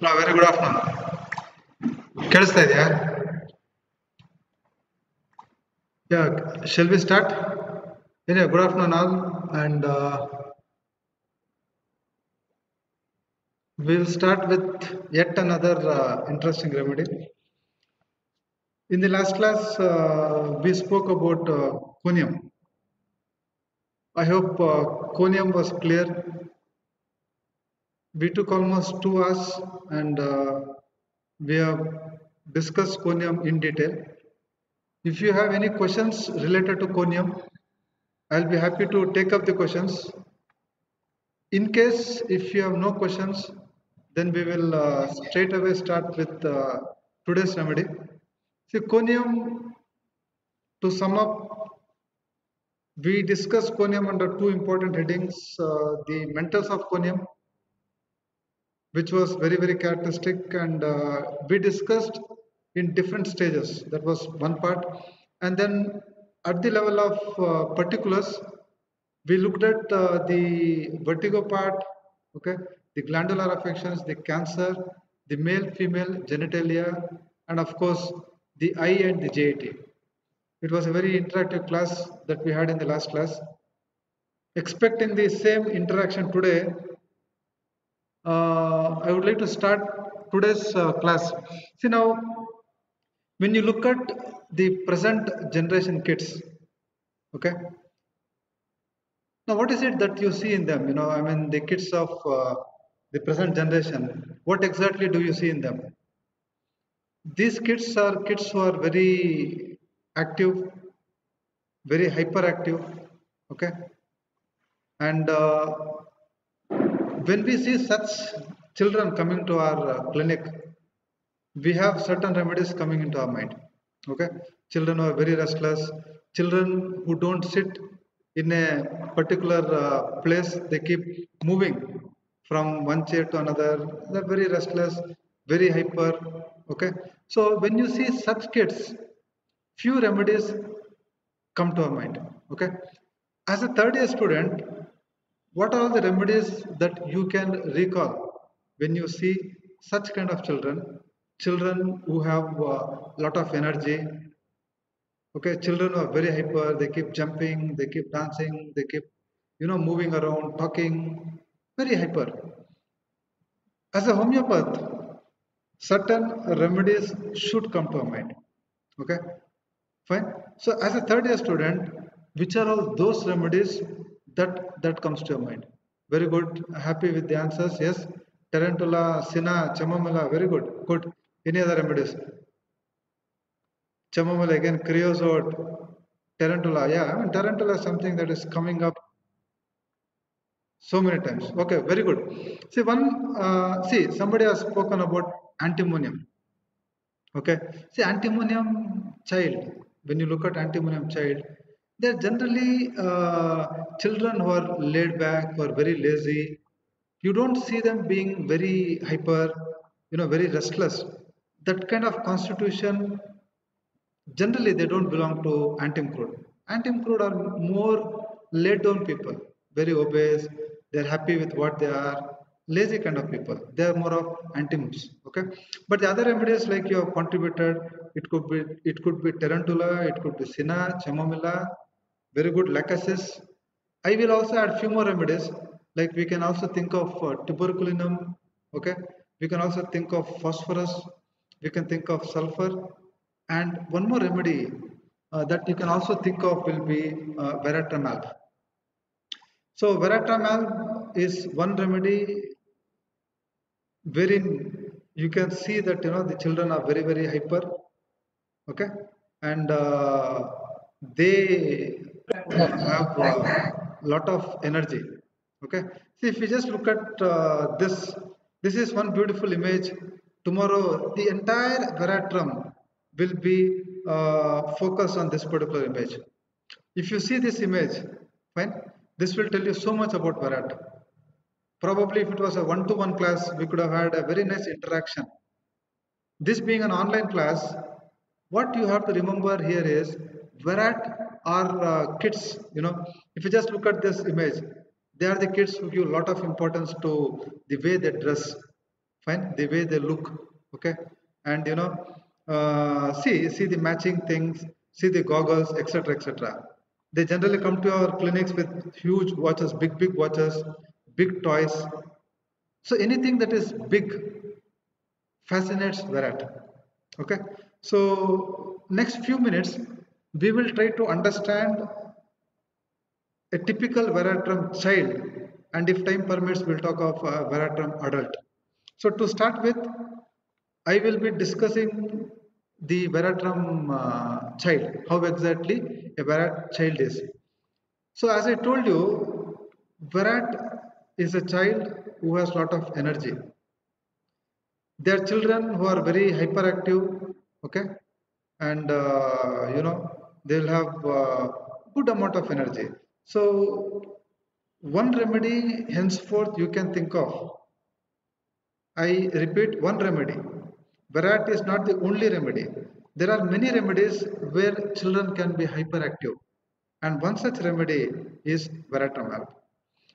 Hello, very good afternoon. ಕೇಳಿಸ್ತಾ ಇದೆಯಾ? Yeah, shall we start? Yeah, good afternoon all, and we'll start with yet another interesting remedy. In the last class, we spoke about conium. I hope conium was clear. We took almost 2 hours and we have discussed conium in detail. If you have any questions related to conium, I'll be happy to take up the questions. In case if you have no questions, then we will straight away start with today's remedy. See, conium, to sum up, we discussed conium under two important headings. The mentals of conium, which was very, very characteristic, and we discussed in different stages. That was one part. And then at the level of particulars, we looked at the vertigo part, okay, the glandular affections, the cancer, the male female genitalia, and of course the eye and the JAT. It was a very interactive class that we had in the last class. Expecting the same interaction today, I would like to start today's class. See, now, when you look at the present generation kids, okay, now what is it that you see in them? I mean, the kids of the present generation, what exactly do you see in them? These kids are kids who are very active, very hyperactive, okay, and when we see such children coming to our clinic, we have certain remedies coming into our mind. Okay, children who are very restless, children who don't sit in a particular place, they keep moving from one chair to another. They're very restless, very hyper. Okay, so when you see such kids, few remedies come to our mind. Okay, as a third year student, what are the remedies that you can recall when you see such kind of children? Children who have a lot of energy, okay, children who are very hyper, they keep jumping, they keep dancing, they keep, moving around, talking, very hyper. As a homeopath, certain remedies should come to our mind, okay, fine. So as a third year student, which are all those remedies that comes to your mind? Very good. Happy with the answers. Yes. Tarantula, Sina, Chamomilla. Very good. Good. Any other remedies? Chamomilla again, creosote, Tarantula. Yeah, I mean, Tarantula is something that is coming up so many times. Okay, very good. See, somebody has spoken about antimonium. Okay, see, antimonium child. When you look at antimonium child, they're generally children who are laid back or very lazy. You don't see them being very hyper, very restless. That kind of constitution, generally they don't belong to antim-crude. Antim-crude are more laid down people, very obese, they're happy with what they are, lazy kind of people. They are more of antims. Okay. But the other remedies like you have contributed, it could be tarantula, it could be Sina, chamomilla, very good lacasis. I will also add few more remedies. Like we can also think of tuberculinum. Okay. We can also think of phosphorus. We can think of sulfur. And one more remedy that you can also think of will be Veratramal. So Veratramal is one remedy wherein you can see that the children are very, very hyper, okay, and they have a lot of energy. Okay, see, if you just look at this is one beautiful image. Tomorrow the entire Veratrum will be focused on this particular image. If you see this image, fine, this will tell you so much about Varat. Probably if it was a one-to-one class, we could have had a very nice interaction. This being an online class, what you have to remember here is Virat are kids. If you just look at this image, they are the kids who give a lot of importance to the way they dress. Fine, the way they look, okay, and see the matching things, see the goggles, etc., etc. They generally come to our clinics with huge watches, big watches, big toys. So anything that is big fascinates Virat. Okay, so next few minutes we will try to understand a typical Veratrum child, and if time permits, we'll talk of Veratrum adult. So to start with, I will be discussing the Veratrum child, how exactly a Verat child is. So as I told you, Verat is a child who has lot of energy. They are children who are very hyperactive, okay, and they'll have good amount of energy. So one remedy henceforth you can think of. I repeat, one remedy. Virat is not the only remedy. There are many remedies where children can be hyperactive, and one such remedy is Viratramal.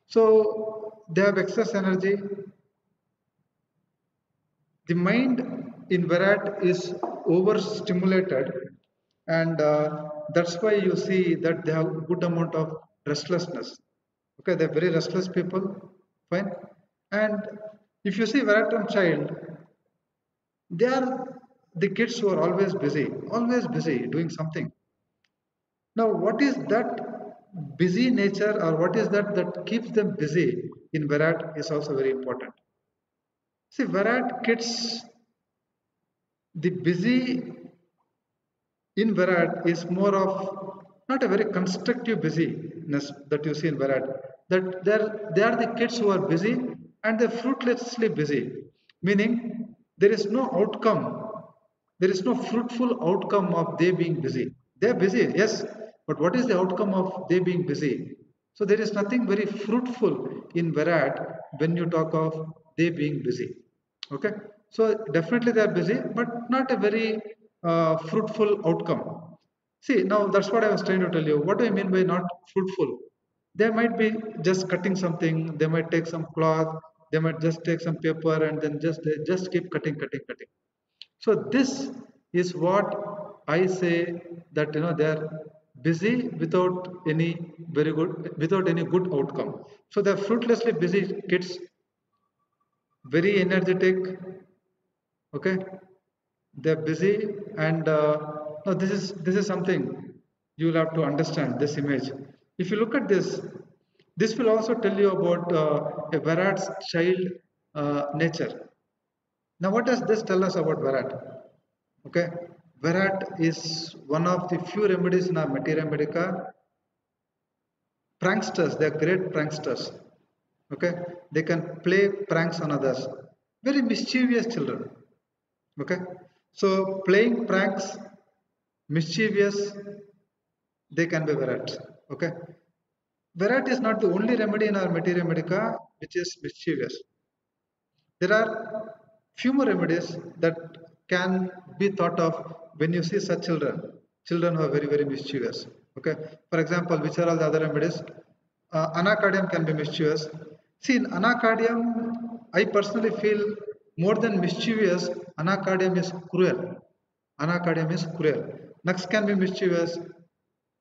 So they have excess energy. The mind in Virat is overstimulated, and that's why you see that they have good amount of restlessness. Okay, they're very restless people, fine. And if you see Viratam child, they are the kids who are always busy doing something. Now, what is that busy nature, or what is that keeps them busy in Virat is also very important. See, Virat kids, the busy in Virat is more of not a very constructive busyness that you see in Virat. That they are the kids who are busy and they're fruitlessly busy, meaning there is no outcome, there is no fruitful outcome of they being busy. They are busy, yes, but what is the outcome of they being busy? So there is nothing very fruitful in Virat when you talk of they being busy. Okay, so definitely they are busy but not a very fruitful outcome. See, now that's what I was trying to tell you. What do I mean by not fruitful? They might be just cutting something, they might take some cloth, they might just take some paper and then just keep cutting. So this is what I say, that they are busy without any without any good outcome. So they're fruitlessly busy kids, very energetic, okay, they're busy. And no, this is something you will have to understand this image. If you look at this will also tell you about a Virat's child nature. Now what does this tell us about Virat? Okay, Virat is one of the few remedies in our Materia Medica. Pranksters, they're great pranksters. Okay, they can play pranks on others, very mischievous children. Okay, so playing pranks, mischievous, they can be Virat. Okay, Virat is not the only remedy in our Materia Medica which is mischievous. There are few more remedies that can be thought of when you see such children who are very mischievous. Okay, for example, which are all the other remedies? Anacardium can be mischievous. See, in anacardium, I personally feel more than mischievous, anacardium is cruel. Anacardium is cruel. Nux can be mischievous.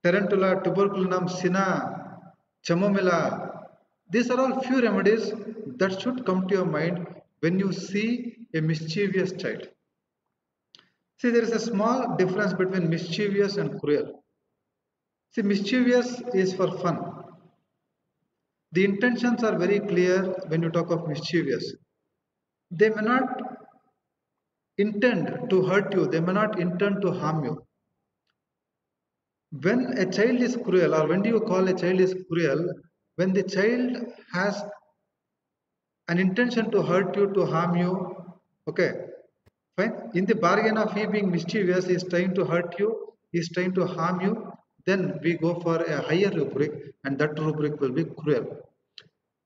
Tarantula, tuberculinum, cinna, chamomilla. These are all few remedies that should come to your mind when you see a mischievous child. See, there is a small difference between mischievous and cruel. See, mischievous is for fun. The intentions are very clear when you talk of mischievous. They may not intend to hurt you, they may not intend to harm you. When a child is cruel, or when do you call a child is cruel? When the child has an intention to hurt you, to harm you, okay, fine. In the bargain of he being mischievous, he is trying to hurt you, he is trying to harm you, then we go for a higher rubric, and that rubric will be cruel.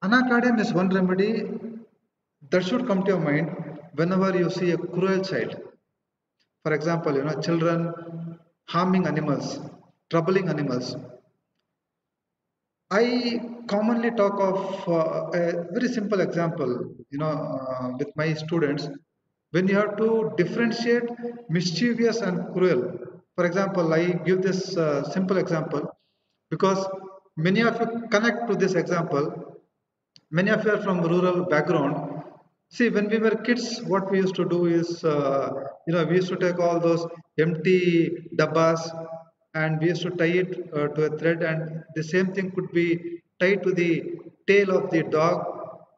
Anacardium is one remedy that should come to your mind whenever you see a cruel child. For example, children harming animals, troubling animals. I commonly talk of a very simple example, with my students, when you have to differentiate mischievous and cruel. For example, I give this simple example because many of you connect to this example. Many of you are from rural background. See, when we were kids, what we used to do is, we used to take all those empty dabbas and we used to tie it to a thread, and the same thing could be tied to the tail of the dog,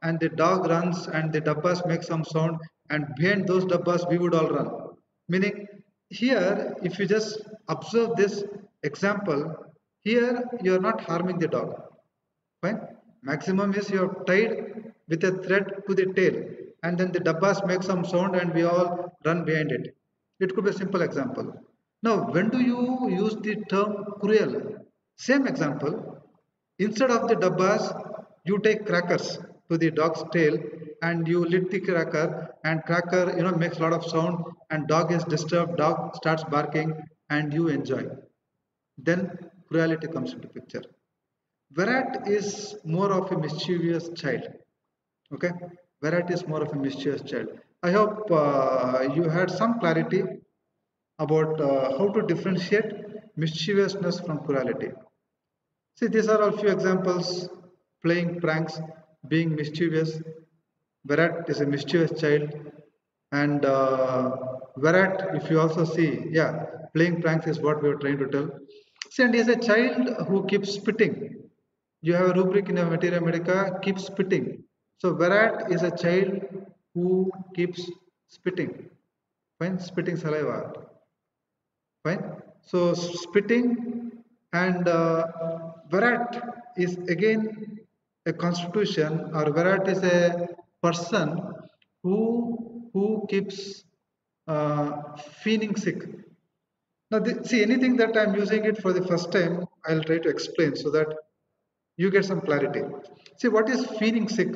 and the dog runs and the dabbas make some sound, and behind those dabbas we would all run. Meaning, here, if you just observe this example, here you are not harming the dog. Fine. Maximum is you have tied with a thread to the tail, and then the dabbas make some sound and we all run behind it. It could be a simple example. Now, when do you use the term cruel? Same example. Instead of the dabbas, you take crackers to the dog's tail and you lit the cracker, and cracker makes a lot of sound, and dog is disturbed, dog starts barking, and you enjoy. Then cruelty comes into picture. Virat is more of a mischievous child. Okay, Virat is more of a mischievous child. I hope you had some clarity about how to differentiate mischievousness from cruelty. See, these are a few examples: playing pranks, being mischievous. Virat is a mischievous child, and Virat, if you also see, yeah, playing pranks is what we are trying to tell. See, and he is a child who keeps spitting. You have a rubric in a materia medica, keep spitting. So Virat is a child who keeps spitting. Fine, spitting saliva. Fine. So spitting, and Virat is again a constitution, or Virat is a person who keeps feeling sick. Now, see, anything that I'm using it for the first time, I'll try to explain so that you get some clarity. See, what is feeling sick?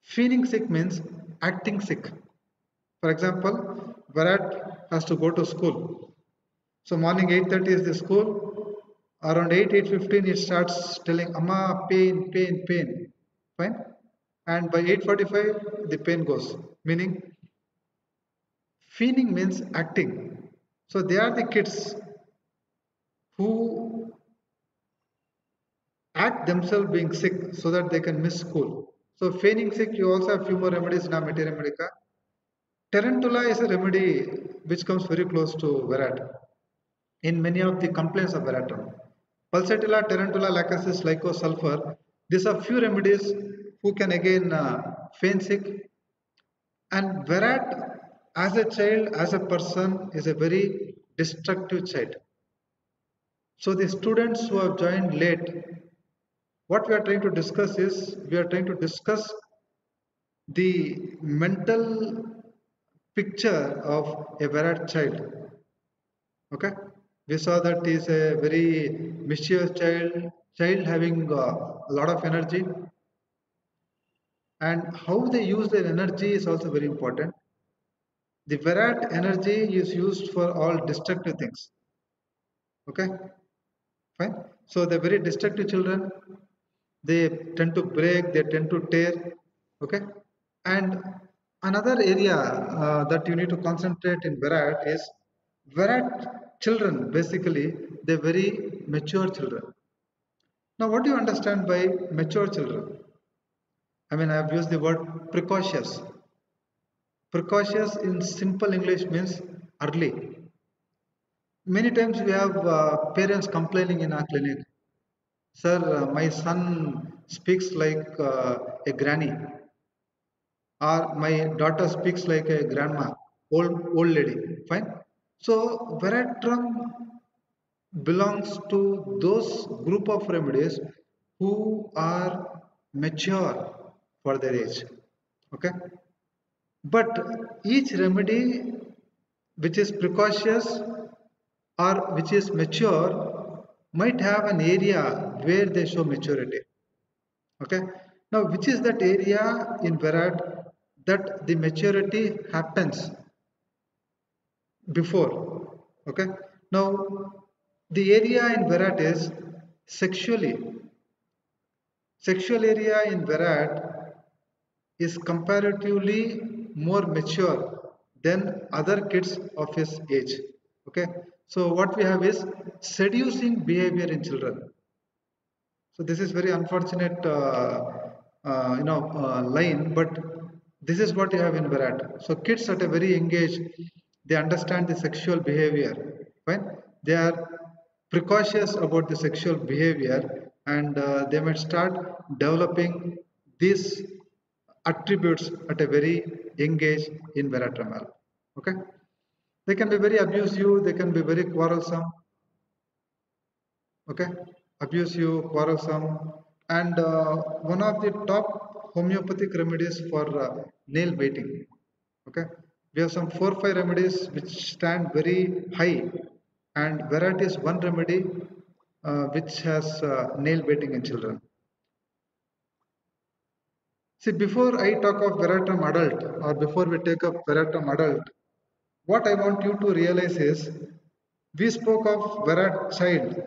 Feeling sick means acting sick. For example, Virat has to go to school. So morning 8:30 is the school. Around 8:15 it starts telling Amma, pain, pain, pain. Fine. And by 8:45 the pain goes. Meaning feeling means acting. So they are the kids who act themselves being sick so that they can miss school. So feigning sick, you also have few more remedies in our materia medica. Tarantula is a remedy which comes very close to Virat in many of the complaints of Veratum. Pulsatilla, Tarantula, Lachesis, Lyco, Sulfur. These are few remedies who can again feign sick. And Virat, as a child, as a person, is a very destructive child. So the students who have joined late, what we are trying to discuss is, we are trying to discuss the mental picture of a Virat child. Okay, we saw that he is a very mischievous child having a lot of energy, and how they use their energy is also very important. The Virat energy is used for all destructive things. Okay, fine. So they're very destructive children. They tend to break, they tend to tear. Okay, and another area that you need to concentrate in Virat is Virat children. Basically, they're very mature children. Now, what do you understand by mature children? I mean, I have used the word precocious. Precocious in simple English means early. Many times we have parents complaining in our clinic, sir, my son speaks like a granny, or my daughter speaks like a grandma, old lady. Fine. So Veratrum belongs to those group of remedies who are mature for their age. Okay. But each remedy which is precocious or which is mature might have an area where they show maturity. Okay. Now, which is that area in Virat that the maturity happens before? Okay. Now, the area in Virat is sexually. Sexual area in Virat is comparatively more mature than other kids of his age. Okay, so what we have is seducing behavior in children. So this is very unfortunate, line, but this is what you have in Virat. So kids at a very young age, they understand the sexual behavior. Fine, they are precautious about the sexual behavior, and they might start developing these attributes at a very young age in Veratramal. Okay, they can be very abusive, they can be very quarrelsome. Okay, abusive, quarrelsome, and one of the top homeopathic remedies for nail biting. Okay, we have some 4 5 remedies which stand very high, and variety is one remedy which has nail biting in children. See, before I talk of Veratum adult, or before we take up Veratum adult, what I want you to realize is we spoke of Verat child.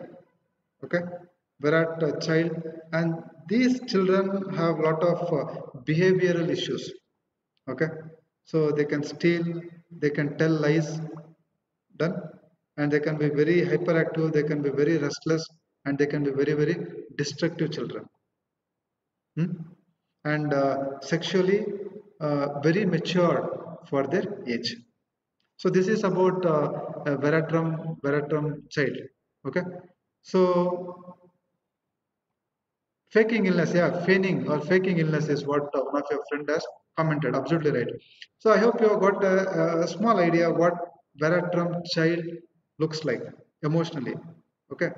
Okay, Virat child, and these children have lot of behavioral issues. Okay, so they can steal, they can tell lies, done, and they can be very hyperactive, they can be very restless, and they can be very very destructive children. Hmm? And sexually very mature for their age. So this is about Veratrum child. Okay, so faking illness, yeah, feigning or faking illness is what one of your friend has commented. Absolutely right. So I hope you have got a small idea what Veratrum child looks like emotionally. Okay.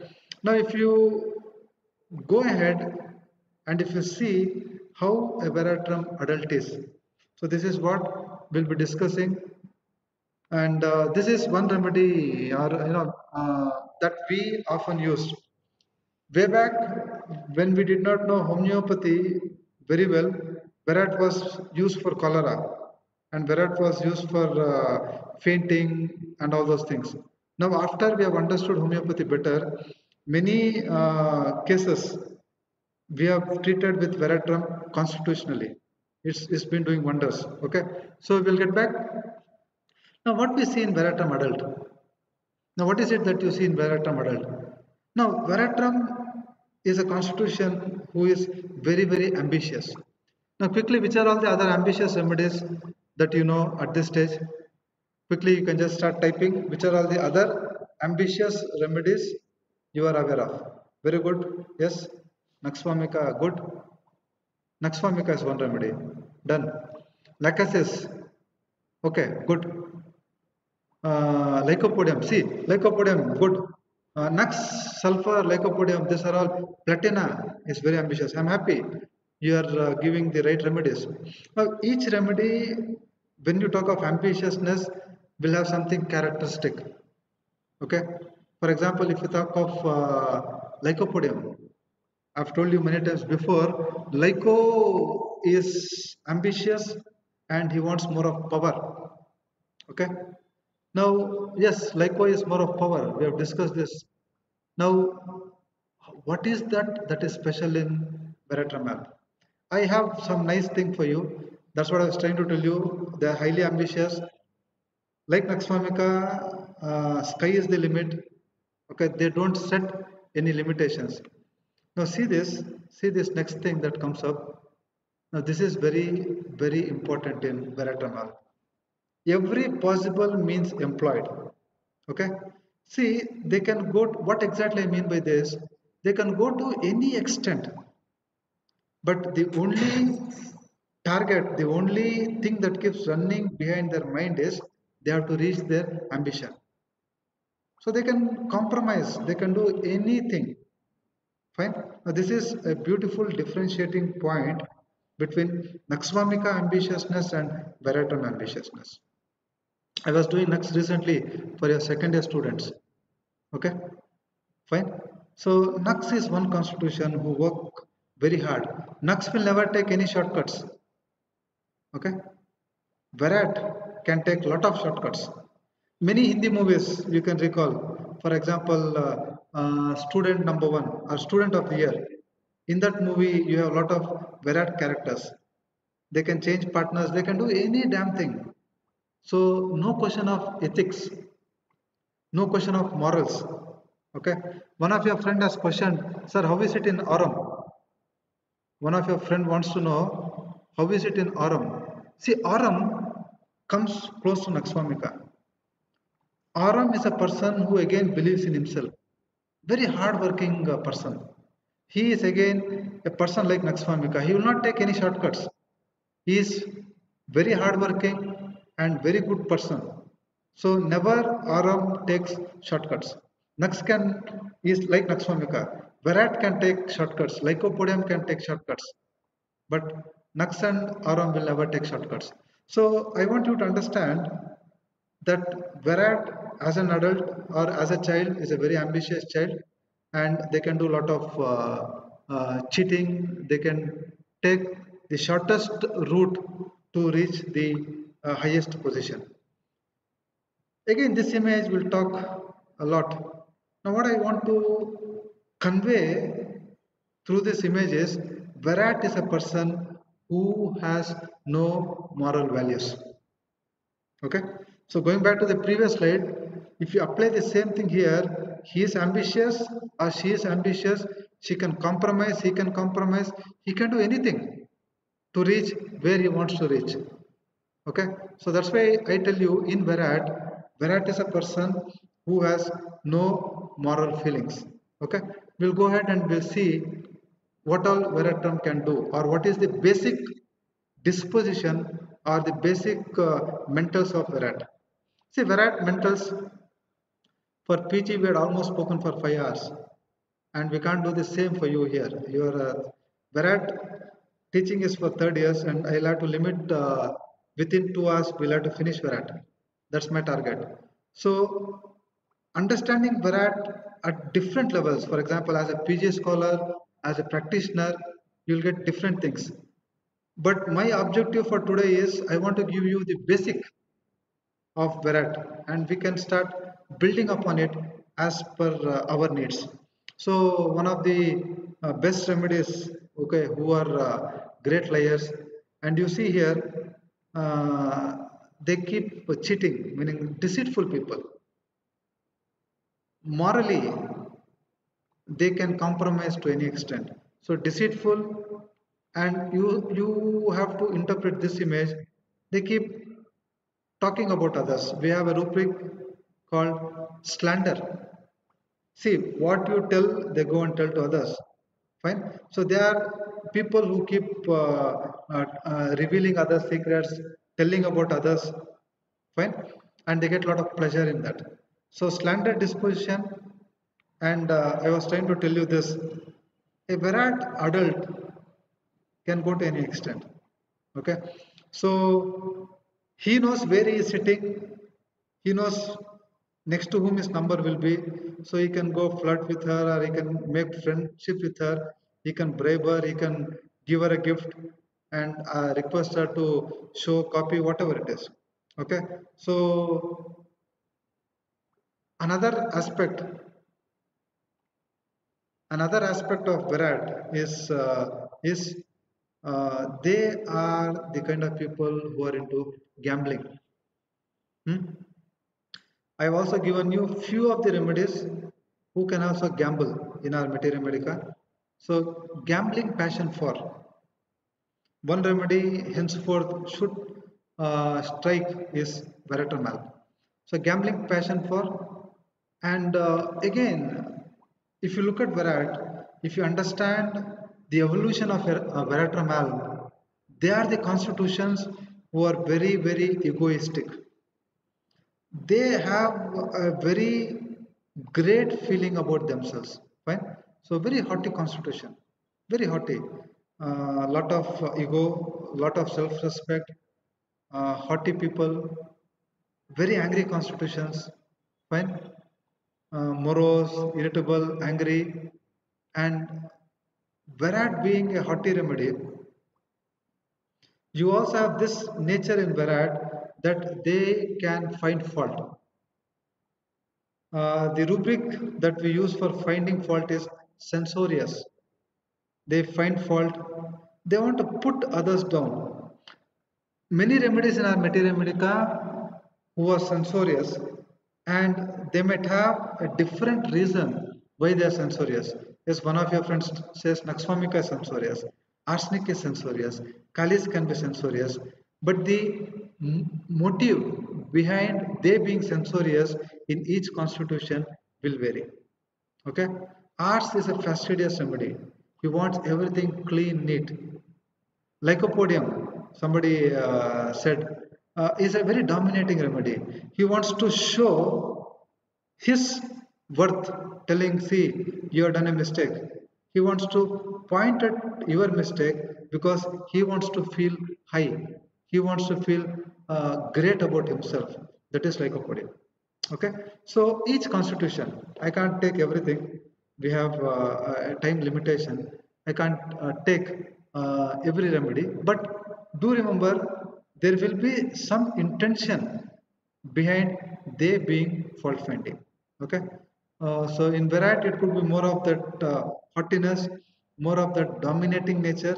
Now, if you go ahead and if you see how a Veratrum adult is, so this is what we'll be discussing, and this is one remedy, or that we often use. Way back when we did not know homeopathy very well, Virat was used for cholera, and Virat was used for fainting and all those things. Now, after we have understood homeopathy better, many cases we have treated with Veratrum constitutionally. It's been doing wonders. Okay, so we'll get back. Now, what we see in Veratrum adult. Now, what is it that you see in Veratrum adult? Now, Veratrum is a constitution who is very, very ambitious. Now, quickly, which are all the other ambitious remedies that you know at this stage? Quickly, you can just start typing. Which are all the other ambitious remedies you are aware of? Very good. Yes. Naxwamika, good. Naxwamika is one remedy. Done. Lachesis. Okay, good. Lycopodium, see, Lycopodium, good. Nux, sulfur, Lycopodium, these are all. Platina is very ambitious. I'm happy you are giving the right remedies. Now, each remedy, when you talk of ambitiousness, will have something characteristic. Okay. For example, if you talk of Lycopodium, I've told you many times before, Lyco is ambitious and he wants more of power. Okay. Now, yes, likewise, more of power. We have discussed this. Now, what is that is special in Veratrum? I have some nice thing for you. That's what I was trying to tell you. They are highly ambitious. Like Naxwamika, sky is the limit. Okay, they don't set any limitations. Now, see this next thing that comes up. Now, this is very, very important in Veratrum. Every possible means employed. Okay, see, they can go to, what exactly I mean by this, they can go to any extent, but the only target, the only thing that keeps running behind their mind is they have to reach their ambition. So they can compromise, they can do anything. Fine. Now this is a beautiful differentiating point between Naxwamika ambitiousness and Veratrum ambitiousness. I was doing Nux recently for your second year students. Okay, fine. So Nux is one constitution who work very hard. Nux will never take any shortcuts. Okay, Virat can take lot of shortcuts. Many Hindi movies you can recall. For example, student number one or student of the year. In that movie, you have a lot of Virat characters. They can change partners. They can do any damn thing. So no question of ethics, no question of morals. Okay. One of your friend has questioned, sir, how is it in Aurum? One of your friend wants to know, how is it in Aurum? See, Aurum comes close to Nakswamika. Aurum is a person who again believes in himself. Very hard-working person. He is again a person like Nakswamika. He will not take any shortcuts. He is very hardworking and very good person. So never Aram takes shortcuts. Naks can is like Nakswamika. Virat can take shortcuts. Lycopodium can take shortcuts. But Naks and Aram will never take shortcuts. So I want you to understand that Virat as an adult or as a child is a very ambitious child, and they can do a lot of cheating. They can take the shortest route to reach the highest position. Again, this image will talk a lot. Now what I want to convey through this image is Virat is a person who has no moral values. Okay, so going back to the previous slide, if you apply the same thing here, he is ambitious or she is ambitious, she can compromise, he can compromise, he can do anything to reach where he wants to reach. Okay, so that's why I tell you in Virat is a person who has no moral feelings. Okay, we'll go ahead and we'll see what all Viratam can do, or what is the basic disposition or the basic mentals of Virat. See, Virat mentals for PG we had almost spoken for 5 hours, and we can't do the same for you here. Your Virat teaching is for third years, and I'll have to limit within 2 hours. We'll have to finish Virat. That's my target. So, understanding Virat at different levels, for example, as a PG scholar, as a practitioner, you'll get different things. But my objective for today is I want to give you the basic of Virat, and we can start building upon it as per our needs. So one of the best remedies, okay, who are great liars, and you see here, they keep cheating, meaning deceitful people. Morally, they can compromise to any extent. So deceitful, and you have to interpret this image. They keep talking about others. We have a rubric called slander. See, what you tell, they go and tell to others. Fine. So there are people who keep revealing other secrets, telling about others. Fine. And they get a lot of pleasure in that. So slander disposition, and I was trying to tell you this. A Virat adult can go to any extent. Okay. So he knows where he is sitting. He knows next to whom his number will be, so he can go flirt with her, or he can make friendship with her, he can bribe her, he can give her a gift and request her to show copy, whatever it is. Okay, so another aspect another aspect of Virat is they are the kind of people who are into gambling. I've also given you few of the remedies who can also gamble in our Materia Medica. So gambling passion for one remedy henceforth should strike is Veratramal. So gambling passion for, and again, if you look at Virat, if you understand the evolution of Veratramal, they are the constitutions who are very, very egoistic. They have a very great feeling about themselves. Fine. So very haughty constitution, very haughty. Lot of ego, lot of self-respect, haughty people, very angry constitutions. Fine. Morose, irritable, angry, and Virat being a haughty remedy, you also have this nature in Virat that they can find fault. The rubric that we use for finding fault is censorious. they find fault, they want to put others down. Many remedies in our materia medica who are censorious, and they might have a different reason why they are censorious. Yes, one of your friends says Naxwamika is censorious, arsenic is censorious, Kalis can be censorious, but the motive behind they being censorious in each constitution will vary. Okay, arts is a fastidious remedy. He wants everything clean, neat. Lycopodium, somebody said, is a very dominating remedy. He wants to show his worth, telling, see, you have done a mistake. He wants to point at your mistake because he wants to feel high. He wants to feel great about himself. That is Lycopodium. Okay, so each constitution, I can't take everything. We have a time limitation. I can't take every remedy, but do remember there will be some intention behind they being fault finding. Okay, so in Virat it could be more of that haughtiness, more of that dominating nature,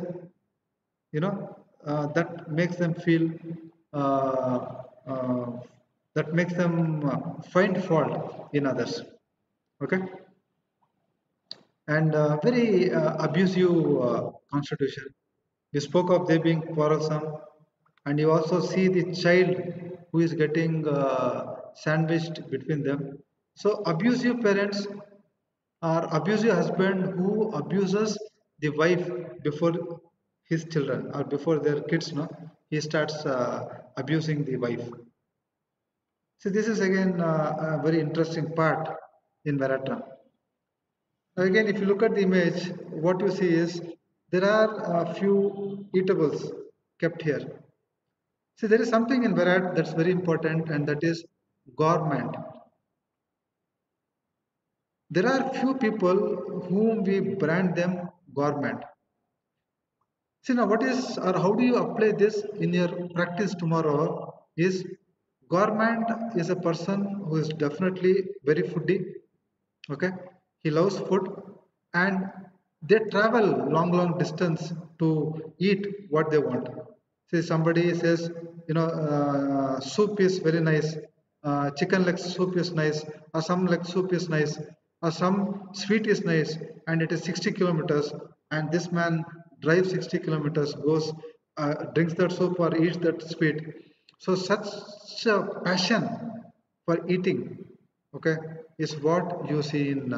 that makes them feel uh, uh, that makes them find fault in others. Okay, and very abusive constitution. We spoke of they being quarrelsome, and you also see the child who is getting sandwiched between them. So abusive parents or abusive husband who abuses the wife before his children or before their kids, no, he starts abusing the wife. So this is again a very interesting part in Varatram. Again, if you look at the image, what you see is there are a few eatables kept here. See, there is something in Virat that's very important, and that is gourmand. There are few people whom we brand them gourmand. See, now what is or how do you apply this in your practice tomorrow is gourmand is a person who is definitely very foodie. Okay, he loves food, and they travel long distance to eat what they want. See, somebody says, soup is very nice, chicken leg soup is nice, or some leg soup is nice, or some sweet is nice, and it is 60 kilometers, and this man drives 60 kilometers, goes, drinks that soup or eats that sweet. So such a passion for eating, okay, is what you see in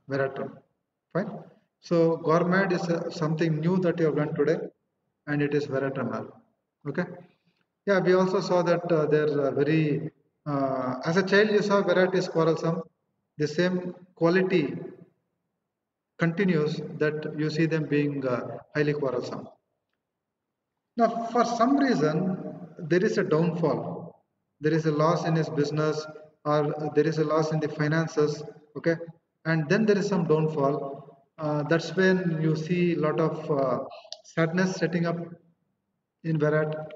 Veratram. Fine. So gourmet is something new that you have learned today, and it is Veratram. Okay. Yeah, we also saw that they're very. As a child, you saw Virat is quarrelsome. The same quality continues that you see them being highly quarrelsome. Now, for some reason, there is a downfall. There is a loss in his business, or there is a loss in the finances. Okay, and then there is some downfall. That's when you see a lot of sadness setting up in Virat.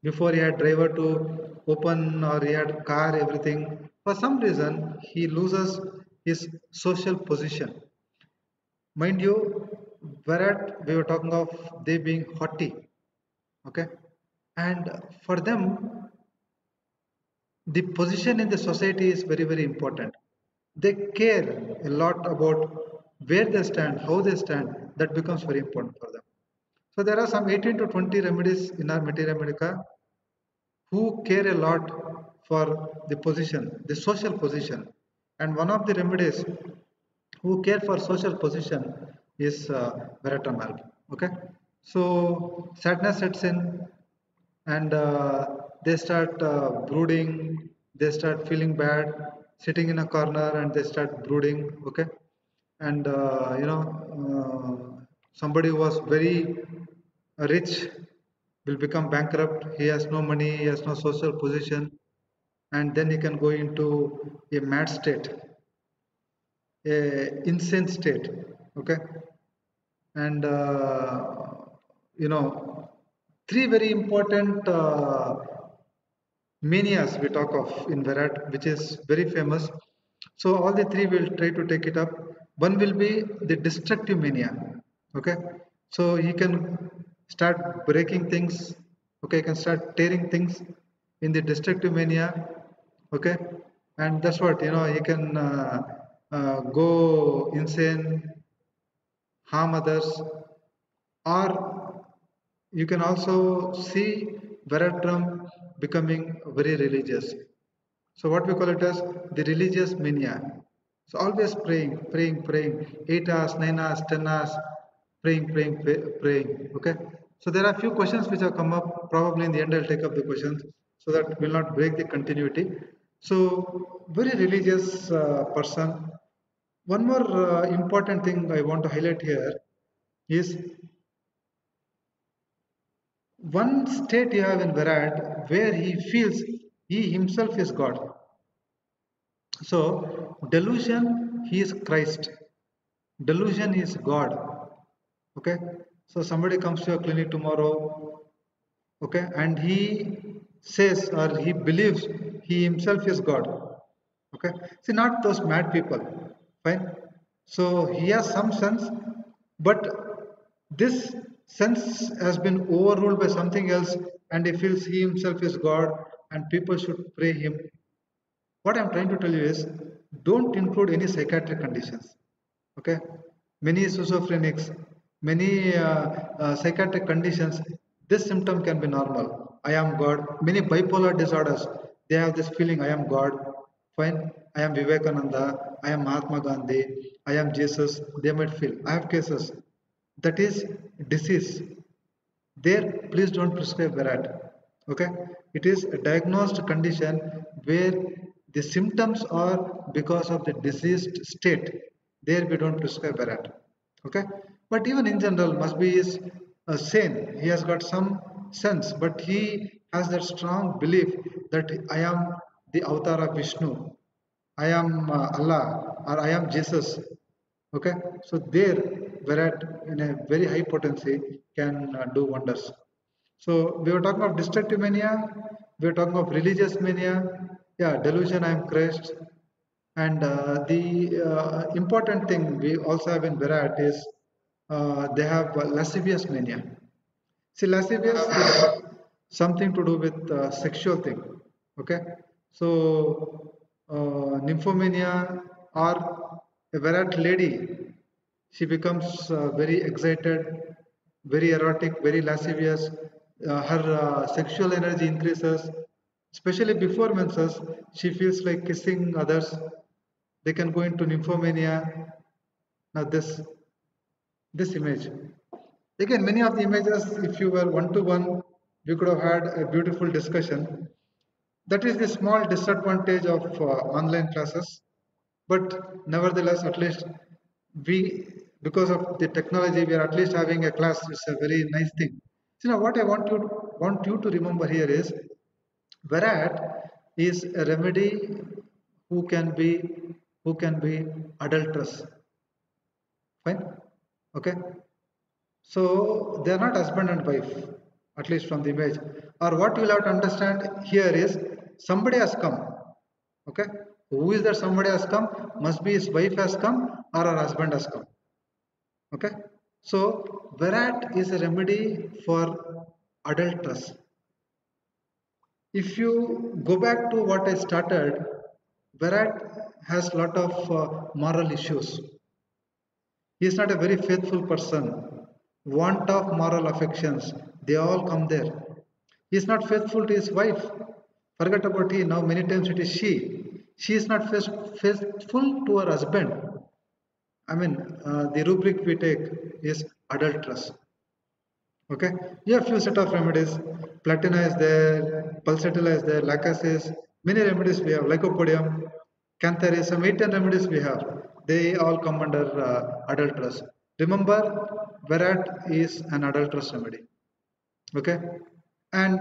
Before he had driver to open or he had car, everything. For some reason, he loses his social position. Mind you, Virat, we were talking of they being haughty. Okay, and for them the position in the society is very important. They care a lot about where they stand, how they stand. That becomes very important for them. So there are some 18 to 20 remedies in our materia medica who care a lot for the position, the social position. And one of the remedies who care for social position is Veratamal. Okay, so sadness sets in, and they start brooding, they start feeling bad, sitting in a corner, and they start brooding. Okay, and somebody who was very rich will become bankrupt. He has no money, he has no social position, and then he can go into a mad state, a insane state. Okay, and you know three very important manias we talk of in Virat, which is very famous. So all the three will try to take it up. One will be the destructive mania. Okay, so he can start breaking things. Okay, he can start tearing things in the destructive mania. Okay, and that's what, he can go insane, harm others, or you can also see Veratram becoming very religious. So what we call it as the religious mania. So always praying, praying, praying. 8 hours, 9 hours, 10 hours, praying, praying, praying. Okay. So there are a few questions which have come up. Probably in the end I'll take up the questions so that we'll not break the continuity. So very religious person. One more important thing I want to highlight here is one state you have in Virat where he feels he himself is God. So, delusion, he is Christ. Delusion is God. Okay. So, somebody comes to your clinic tomorrow, okay, and he says or he believes he himself is God. Okay. See, not those mad people. Fine. So, he has some sense, but this sense has been overruled by something else, and he feels he himself is God and people should pray him. What I'm trying to tell you is don't include any psychiatric conditions. Okay, many schizophrenics, many psychiatric conditions, this symptom can be normal. I am God. Many bipolar disorders, they have this feeling, I am God. Fine, I am Vivekananda, I am Mahatma Gandhi, I am Jesus. They might feel. I have cases. That is disease. There, please don't prescribe Virat. Okay, it is a diagnosed condition where the symptoms are because of the diseased state. There we don't prescribe Virat. Okay, but even in general, must be is sane. He has got some sense, but he has that strong belief that I am the avatar of Vishnu, I am Allah, or I am Jesus. Okay, so there Virat in a very high potency can do wonders. So we were talking of destructive mania, we were talking of religious mania. Yeah, delusion, I am Christ. And the important thing we also have in Virat is they have lascivious mania. See, lascivious is something to do with sexual thing. Okay, so nymphomania or a Virat lady, she becomes very excited, very erotic, very lascivious. Her sexual energy increases, especially before menses. She feels like kissing others. They can go into nymphomania. Now this image. Again, many of the images, if you were one to one, we could have had a beautiful discussion. That is the small disadvantage of online classes. But nevertheless, at least we, because of the technology, we are at least having a class. It's a very nice thing. So now, what I want you to remember here is, Virat is a remedy who can be who can be adulterous. Fine, okay. So they are not husband and wife, at least from the image. Or what you will have to understand here is somebody has come. Okay. Who is that somebody has come? Must be his wife has come or her husband has come. Okay. So Virat is a remedy for adulteress. If you go back to what I started, Virat has lot of moral issues. He is not a very faithful person. Want of moral affections, they all come there. He is not faithful to his wife. Forget about he, now many times it is she. She is not faithful to her husband. I mean, the rubric we take is adulteress. Okay, you have few set of remedies. Platina is there, pulsatilla is there, lacasis, many remedies we have, lycopodium, canthari, some 8 10 remedies we have. They all come under adulterous. Remember, Virat is an adulterous remedy. Okay, and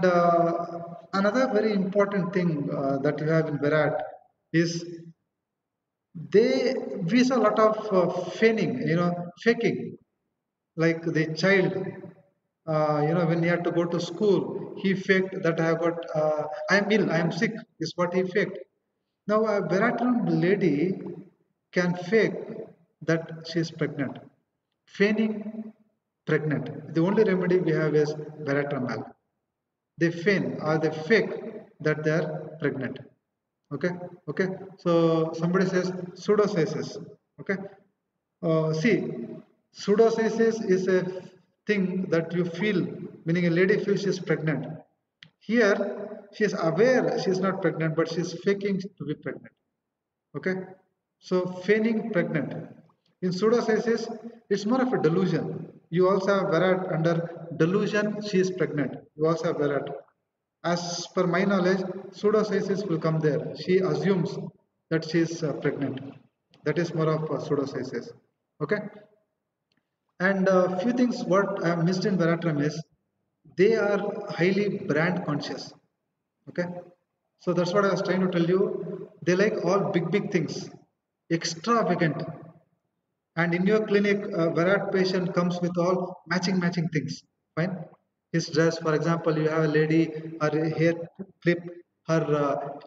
another very important thing that you have in Virat is they we saw a lot of feigning, faking, like the child, when he had to go to school, he faked that I have got, I am ill, I am sick, is what he faked. Now, a Veratran lady can fake that she is pregnant. Feigning, pregnant. The only remedy we have is Veratramal. They feign or they fake that they are pregnant. Okay, okay. So somebody says pseudocysis. Okay, see, pseudocysis is a thing that you feel, meaning a lady feels she is pregnant. Here, she is aware she is not pregnant, but she is faking to be pregnant. Okay, so feigning pregnant. In pseudocysis, it's more of a delusion. You also have Virat under delusion, she is pregnant. You also have Virat. As per my knowledge, pseudocysis will come there. She assumes that she is pregnant. That is more of pseudocysis. Okay. And a few things what I have missed in Veratrum is they are highly brand conscious. Okay. So that's what I was trying to tell you. They like all big things, extravagant. And in your clinic, a Virat patient comes with all matching things. Fine. His dress, for example, you have a lady, her hair clip, her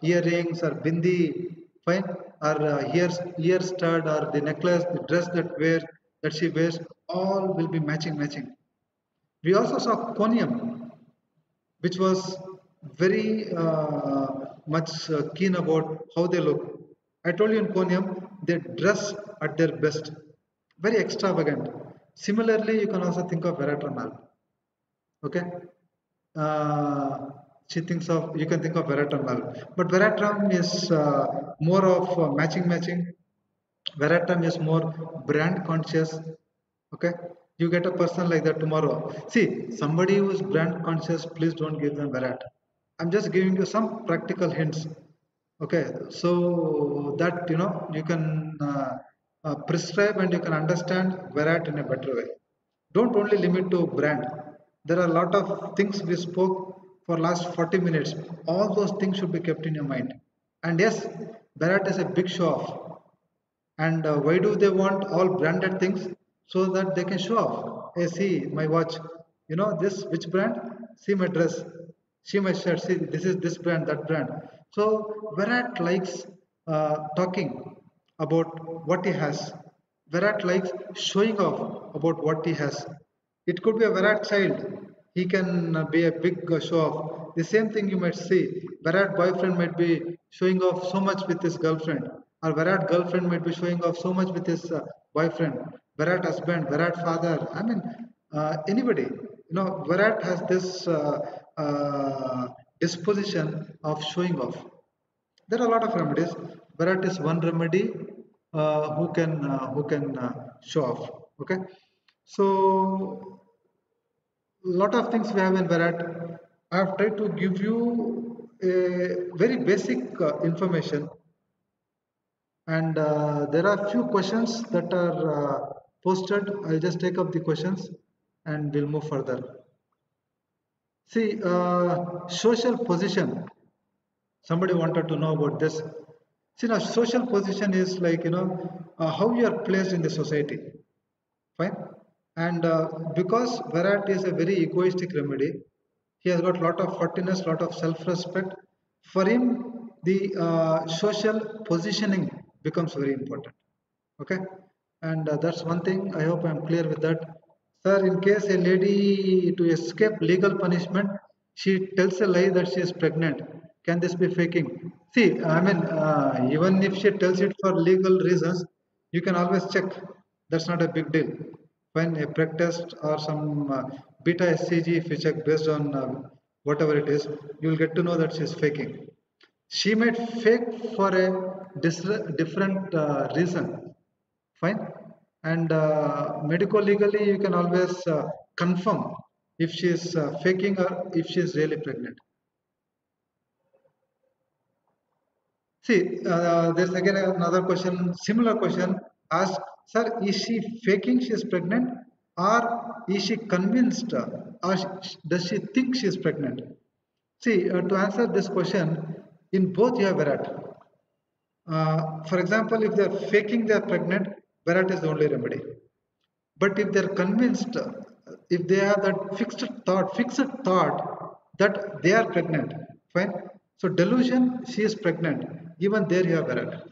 earrings, her bindi, fine, her ear stud, or the necklace, the dress that she wears, all will be matching. We also saw conium, which was very much keen about how they look. I told you in Conium, they dress at their best, very extravagant. Similarly, you can also think of Veratramal. Okay, she thinks of you can think of Veratramal, but Veratram is more of matching. Veratram is more brand conscious. Okay, you get a person like that tomorrow. See, somebody who is brand conscious, please don't give them Verat. I'm just giving you some practical hints. Okay, so that you can prescribe and you can understand Verat in a better way. Don't only limit to brand. There are a lot of things we spoke for last 40 minutes. All those things should be kept in your mind. And yes, Verat is a big show off. And why do they want all branded things? So that they can show off. Hey, see my watch. You know this which brand? See my dress. See my shirt. See this is this brand, that brand. So Virat likes talking about what he has. Virat likes showing off about what he has. It could be a Virat child. He can be a big show off. The same thing you might see. Virat boyfriend might be showing off so much with his girlfriend, or Virat girlfriend might be showing off so much with his boyfriend. Virat husband, Virat father. I mean, anybody. Virat has this disposition of showing off. There are a lot of remedies. Virat is one remedy who can show off. Okay, so lot of things we have in Virat. I have tried to give you a very basic information, and there are few questions that are posted. I'll just take up the questions and we'll move further. See, social position. Somebody wanted to know about this. See, now social position is like how you are placed in the society. Fine. And because Virat is a very egoistic remedy, he has got lot of haughtiness, lot of self-respect. For him, the social positioning becomes very important. Okay, and that's one thing. I hope I am clear with that. Sir, in case a lady to escape legal punishment, she tells a lie that she is pregnant. Can this be faking? See, I mean, even if she tells it for legal reasons, you can always check. That's not a big deal. When a preg test or some beta SCG, if you check based on whatever it is, you will get to know that she is faking. She might fake for a different reason. Fine. And medico legally, you can always confirm if she is faking or if she is really pregnant. See, there's again another question, similar question asked, sir, is she faking she is pregnant, or is she convinced, or does she think she is pregnant? See, to answer this question, in both you have Virat. For example, if they are faking they are pregnant, Virat is the only remedy. But if they are convinced, if they have that fixed thought that they are pregnant, fine. So delusion, she is pregnant. Even there you have Virat.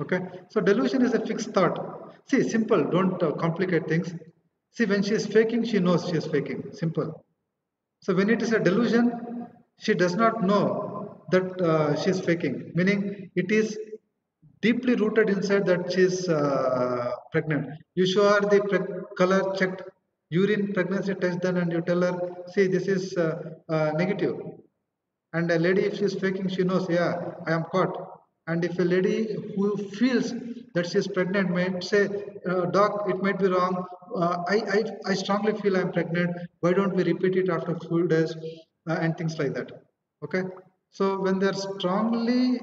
Okay. So delusion is a fixed thought. See, simple. Don't complicate things. See, when she is faking, she knows she is faking. Simple. So when it is a delusion, she does not know that she is faking. Meaning, it is deeply rooted inside that she is pregnant. You show her the color checked urine pregnancy test, then and you tell her, see, this is negative. And a lady, if she is faking, she knows, yeah, I am caught. And if a lady who feels that she is pregnant might say, doc, it might be wrong. I strongly feel I'm pregnant. Why don't we repeat it after few days and things like that. Okay. So when they're strongly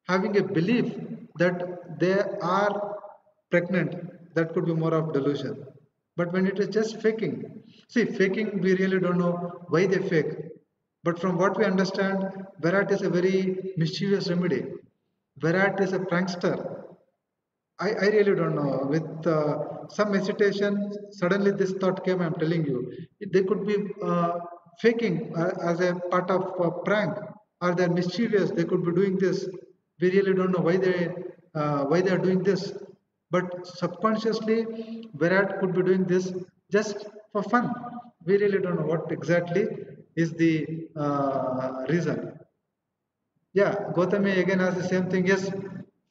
having a belief that they are pregnant, that could be more of delusion. But when it is just faking, see, faking, we really don't know why they fake. But from what we understand, Virat is a very mischievous remedy. Virat is a prankster. I really don't know. With some hesitation, suddenly this thought came. I'm telling you, they could be faking as a part of a prank, or they're mischievous. They could be doing this. We really don't know why they are doing this. But subconsciously, Virat could be doing this just for fun. We really don't know what exactly is the reason. Yeah, Gautami again has the same thing. Yes,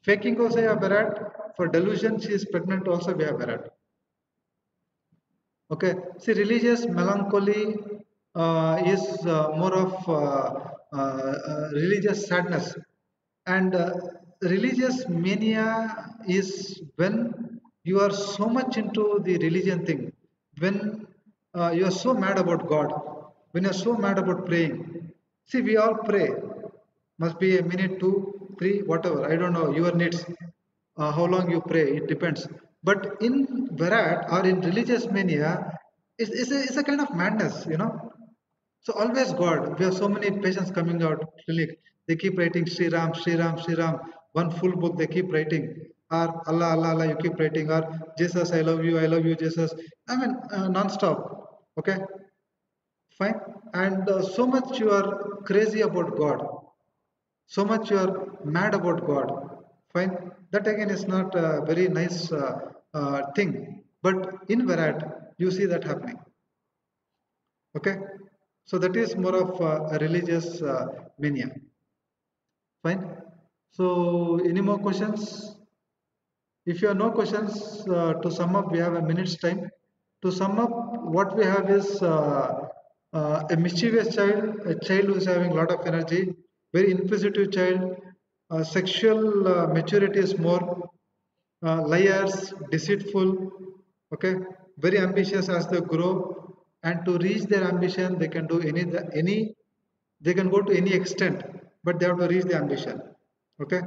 faking also we have Virat. For delusion, she is pregnant also we have Virat. Okay, see, religious melancholy is more of religious sadness, and religious mania is when you are so much into the religion thing, when you are so mad about God, when you are so mad about praying. See, we all pray, must be a minute, two, three, whatever. I don't know your needs. How long you pray, it depends. But in Virat or in religious mania, it's a kind of madness, you know. So always God. We have so many patients coming out clinic. They keep writing Sri Ram, Sri Ram, Sri Ram. One full book they keep writing. Or Allah, Allah, Allah. You keep writing. Or Jesus, I love you, Jesus. I mean, non-stop. Okay, fine. And so much you are crazy about God, so much you are mad about God. Fine, that again is not a very nice thing, but in Virat you see that happening. Okay, so that is more of a religious mania. Fine. So any more questions? If you have no questions, to sum up, we have a minute's time. To sum up, what we have is a mischievous child, a child who is having a lot of energy, very inquisitive child, sexual maturity is more, liars, deceitful, okay, very ambitious as they grow, and to reach their ambition, they can do any they can go to any extent, but they have to reach the ambition. Okay,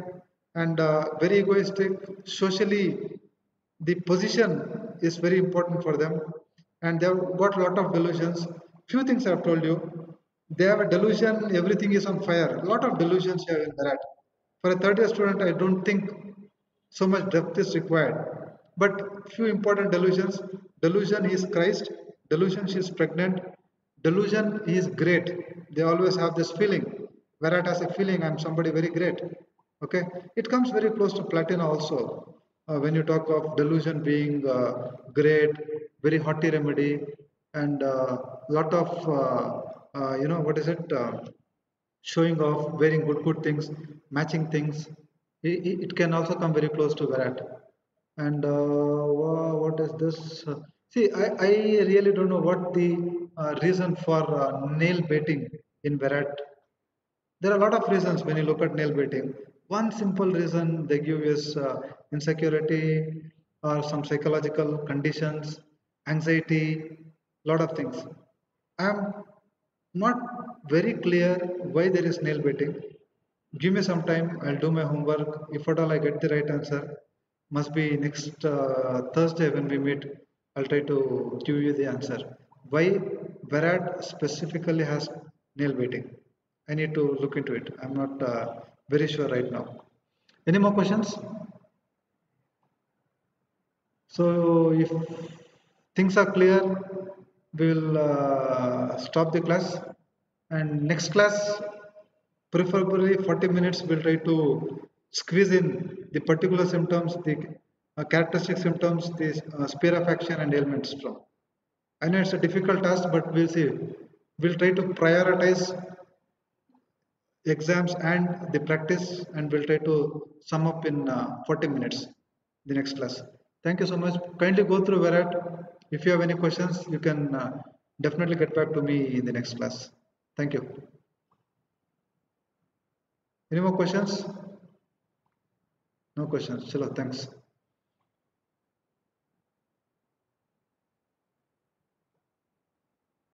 and very egoistic, socially the position is very important for them, and they have got a lot of delusions. Few things I have told you. They have a delusion, everything is on fire. A lot of delusions here in that. For a third year student, I don't think so much depth is required. But few important delusions. Delusion is Christ. Delusion she is pregnant. Delusion is great. They always have this feeling. Virat has a feeling I'm somebody very great. Okay, it comes very close to Platina also. When you talk of delusion being great, very haughty remedy, and lot of what is it? Showing off, wearing good things, matching things. It can also come very close to Virat. And what is this? See, I really don't know what the reason for nail baiting in Virat. There are a lot of reasons when you look at nail baiting. One simple reason they give is insecurity or some psychological conditions, anxiety, lot of things. I am not very clear why there is nail baiting. Give me some time, I'll do my homework. If at all I get the right answer, must be next Thursday when we meet, I'll try to give you the answer. Why Virat specifically has nail baiting? I need to look into it. I'm not very sure right now. Any more questions? So if things are clear, we will stop the class, and next class, preferably 40 minutes, we'll try to squeeze in the particular symptoms, the characteristic symptoms, the sphere of action and ailments from. I know it's a difficult task, but we'll see. We'll try to prioritize exams and the practice, and we'll try to sum up in 40 minutes the next class. Thank you so much. Kindly go through Virat. If you have any questions, you can definitely get back to me in the next class. Thank you. Any more questions? No questions. Chalo, thanks.